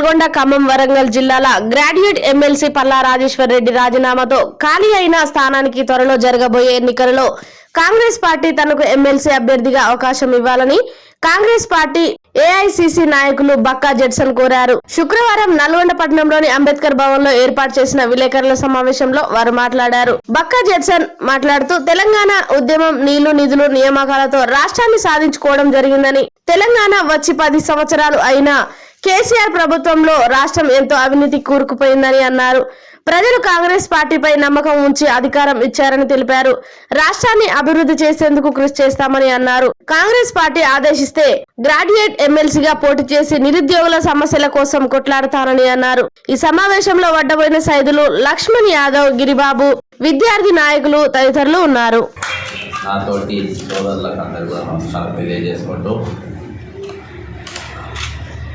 నల్గొండ, ఖమ్మం, వరంగల్ జిల్లాల graduate MLC Palla Rajeshwar Reddy రాజీనామాతో ఖాళీ అయిన స్థానానికి త్వరలో జరగబోయే ఎన్నికలలో కాంగ్రెస్ పార్టీ తనకు ఎమ్మెల్సీ అభ్యర్థిగా అవకాశం ఇవ్వాలని కాంగ్రెస్ పార్టీ ఏఐసిసి నాయకులు బక్కా జడ్సన్ కోరారు. శుక్రవారం నల్గొండ పట్టణంలోని అంబేద్కర్ భవన్ లో ఏర్పాటు చేసిన విలేకరుల సమావేశంలో వారు మాట్లాడారు. బక్కా జడ్సన్ మాట్లాడుతూ తెలంగాణ ఉద్యమం నీళ్లు, నిధులు, నియామకాలతో రాష్ట్రాన్ని సాధించుకోవడం జరిగిందని, తెలంగాణ వచ్చి 10 సంవత్సరాలు అయినా కేసీఆర్ ప్రభుత్వంలో రాష్ట్రం ఎంతో అవినీతి కూరుకుపోయిందని అన్నారు. ప్రజలు కాంగ్రెస్ పార్టీపై నమ్మకం ఉంచి అధికారం ఇచ్చారని తెలిపారు. రాష్ట్రాన్ని అభివృద్ధి చేసేందుకు కృషి చేస్తామని అన్నారు. కాంగ్రెస్ పార్టీ ఆదేశిస్తే గ్రాడ్యుయేట్ ఎమ్మెల్సీగా పోటీ చేసి నిరుద్యోగుల సమస్యల కోసం కొట్లాడతానని అన్నారు. ఈ సమావేశంలో వడ్డబోయిన సైదులు, లక్ష్మణ్ యాదవ్, గిరిబాబు, విద్యార్థి నాయకులు తదితరులు ఉన్నారు.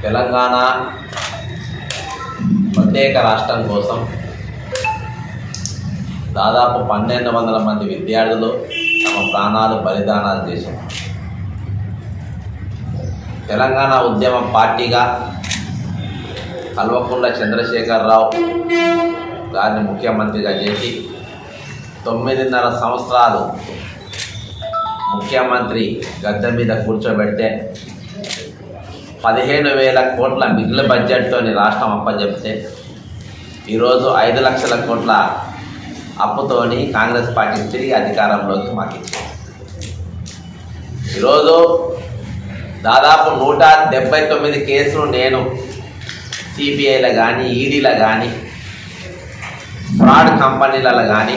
తెలంగాణ ప్రత్యేక రాష్ట్రం కోసం దాదాపు 1200 మంది విద్యార్థులు తమ ప్రాణాలు బలిదానాలు చేశారు. తెలంగాణ ఉద్యమ పార్టీగా కల్వకుంట్ల చంద్రశేఖరరావు గారిని ముఖ్యమంత్రిగా చేసి 9.5 సంవత్సరాలు ముఖ్యమంత్రి గద్దె మీద కూర్చోబెడితే 15,000 కోట్ల మిగిలిన బడ్జెట్తో రాష్ట్రం అప్పచెప్తే ఈరోజు 5 లక్షల కోట్ల అప్పుతోని కాంగ్రెస్ పార్టీ తిరిగి అధికారంలోకి మాకించింది. ఈరోజు దాదాపు 179 కేసులు నేను సిబిఐలో కానీ, ఈడీలో కానీ, ఫ్రాడ్ కంపెనీలలో కానీ,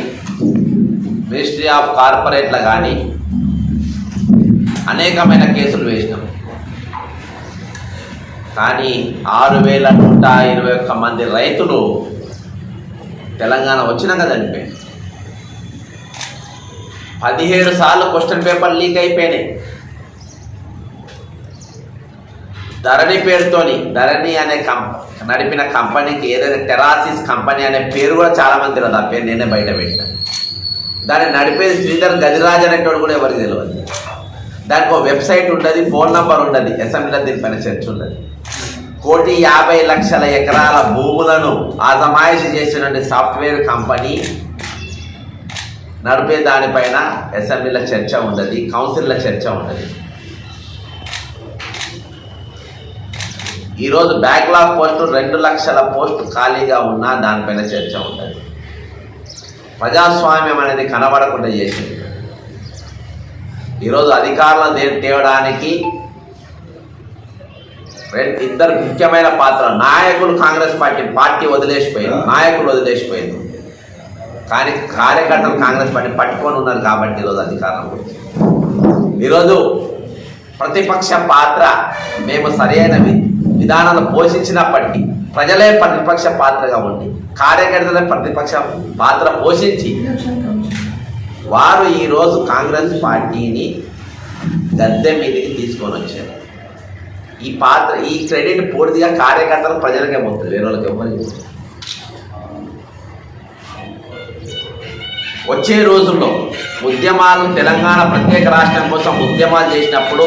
మినిస్ట్రీ ఆఫ్ కార్పొరేట్లో కానీ అనేకమైన కేసులు వేసినాం. కానీ 6,121 మంది రైతులు తెలంగాణ వచ్చినాక చనిపోయారు. 17 సార్లు క్వశ్చన్ పేపర్ లీక్ అయిపోయినాయి. ధరణి పేరుతోని, ధరణి అనే నడిపిన కంపెనీకి ఏదైతే టెరాసిస్ కంపెనీ అనే పేరు కూడా చాలామంది తెలియదు. ఆ పేరు నేనే బయట పెట్టాను. దాన్ని నడిపేది శ్రీధర్ గజరాజ్ అనేటోడు కూడా ఎవరికి తెలియదు. దానికి ఒక వెబ్సైట్ ఉంటుంది, ఫోన్ నంబర్ ఉంటుంది, అసెంబ్లీలో దీనిపైన చర్చ ఉన్నది. 1,50,00,000 ఎకరాల భూములను ఆజమాయిషి చేసినటువంటి సాఫ్ట్వేర్ కంపెనీ నడిపే దానిపైన అసెంబ్లీలో చర్చ ఉండదు, కౌన్సిల్లో చర్చ ఉండదు. ఈరోజు బ్యాక్లాగ్ పోస్టు 2 లక్షల పోస్టు ఖాళీగా ఉన్నా దానిపైన చర్చ ఉండదు. ప్రజాస్వామ్యం అనేది కనబడకుండా చేసింది. ఈరోజు అధికారులను తేవడానికి 2 ముఖ్యమైన పాత్ర. నాయకులు కాంగ్రెస్ పార్టీ వదిలేసిపోయింది, నాయకులు వదిలేసిపోయింది. కానీ కార్యకర్తలు కాంగ్రెస్ పార్టీ పట్టుకొని ఉన్నారు కాబట్టి ఈరోజు అధికారంలో. ఈరోజు ప్రతిపక్ష పాత్ర మేము సరైన విధానాలు పోషించినప్పటికీ ప్రజలే ప్రతిపక్ష పాత్రగా ఉండి, కార్యకర్తలే ప్రతిపక్ష పాత్ర పోషించి వారు ఈరోజు కాంగ్రెస్ పార్టీని గద్దె మీదకి తీసుకొని వచ్చారు. ఈ క్రెడిట్ పూర్తిగా కార్యకర్తలు ప్రజలకే పోతుంది, వేరే వాళ్ళకి ఎవరికి. వచ్చే రోజుల్లో ఉద్యమాలు, తెలంగాణ ప్రత్యేక రాష్ట్రం కోసం ఉద్యమాలు చేసినప్పుడు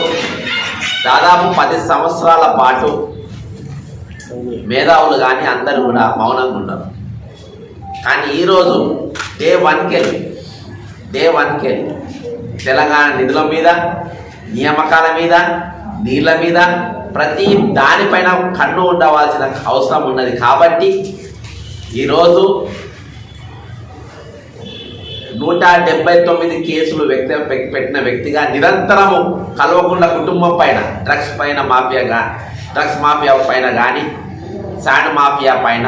దాదాపు 10 సంవత్సరాల పాటు మేధావులు కానీ అందరూ కూడా మౌనంగా ఉన్నారు. కానీ ఈరోజు డే వన్కే తెలంగాణ నిధుల మీద, నియామకాల మీద, నీళ్ళ మీద, ప్రతి దానిపైన కన్ను ఉండవలసిన అవసరం ఉన్నది. కాబట్టి ఈరోజు 179 కేసులు పెట్టిన వ్యక్తిగా నిరంతరము కల్వకుంట్ల కుటుంబం పైన, డ్రగ్స్ మాఫియా పైన కానీ, శాండ్ మాఫియా పైన,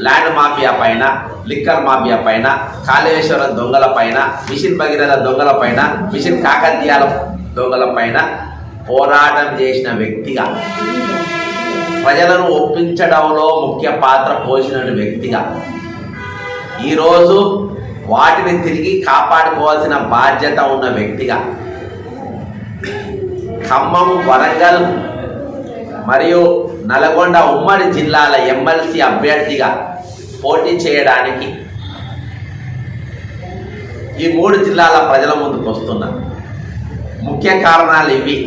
ల్యాండ్ మాఫియా పైన, లిక్కర్ మాఫియా పైన, కాళేశ్వరం దొంగల పైన, మిషన్ భగీరథ దొంగల పైన, మిషన్ కాకతీయాల దొంగల పైన పోరాటం చేసిన వ్యక్తిగా, ప్రజలను ఒప్పించడంలో ముఖ్య పాత్ర పోషించిన వ్యక్తిగా, ఈరోజు వాటిని తిరిగి కాపాడుకోవాల్సిన బాధ్యత ఉన్న వ్యక్తిగా, ఖమ్మం, వరంగల్ మరియు నల్గొండ ఉమ్మడి జిల్లాల ఎమ్మెల్సీ అభ్యర్థిగా పోటీ చేయడానికి ఈ 3 జిల్లాల ప్రజల ముందుకు వస్తున్నారు. ముఖ్య కారణాలు ఇవి.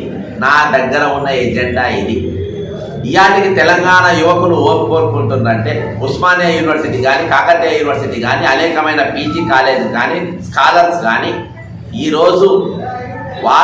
నా దగ్గర ఉన్న ఎజెండా ఇది. ఇయాటికి తెలంగాణ యువకులు ఓపు కోరుకుంటుందంటే ఉస్మానియా యూనివర్సిటీ కానీ కాకతీయ యూనివర్సిటీ కానీ అనేకమైన పీజీ కాలేజ్ కానీ స్కాలర్స్ కానీ ఈరోజు